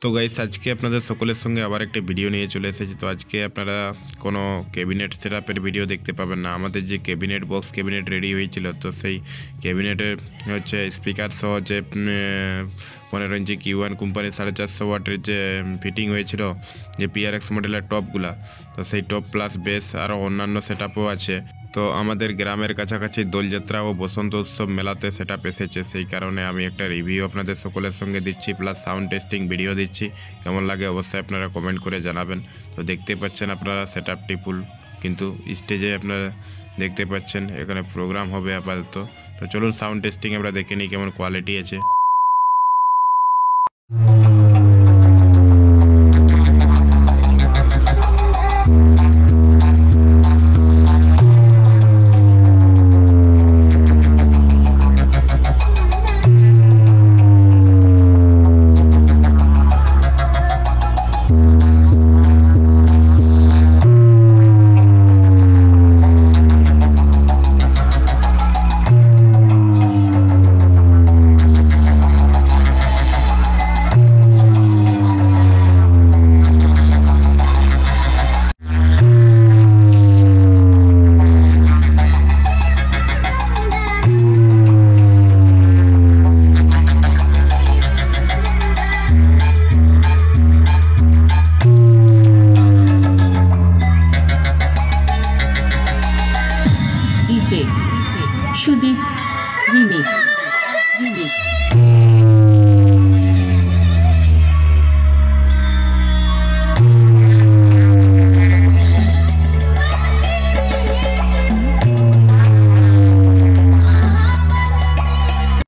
তো গাইস আজকে আপনাদের সকলের সঙ্গে আবার একটা ভিডিও নিয়ে চলে এসেছি। তো আজকে আপনারা কোনো ক্যাবিনেট সেটআপের ভিডিও দেখতে পাবেন না। আমাদের যে ক্যাবিনেট বক্স ক্যাবিনেট রেডি হয়েছিল, তো সেই ক্যাবিনেটের হচ্ছে স্পিকার সহ যে 15 ইঞ্চি Q1 কোম্পানির 450 ওয়াটের যে ফিটিং হয়েছিল যে PRX মডেলের টপগুলা, তো সেই টপ প্লাস বেস আরও অন্যান্য সেটআপও আছে। তো আমাদের গ্রামের কাছাকাছি দোলযাত্রা ও বসন্ত উৎসব মেলাতে সেটআপ এসেছে, সেই কারণে আমি একটা রিভিউ আপনাদের সকলের সঙ্গে দিচ্ছি, প্লাস সাউন্ড টেস্টিং ভিডিও দিচ্ছি। কেমন লাগে অবশ্যই আপনারা কমেন্ট করে জানাবেন। তো দেখতে পাচ্ছেন আপনারা সেটআপটি ফুল, কিন্তু স্টেজে আপনারা দেখতে পাচ্ছেন এখানে প্রোগ্রাম হবে আপাতত। তো চলুন সাউন্ড টেস্টিং আমরা দেখে নিই কেমন কোয়ালিটি আছে।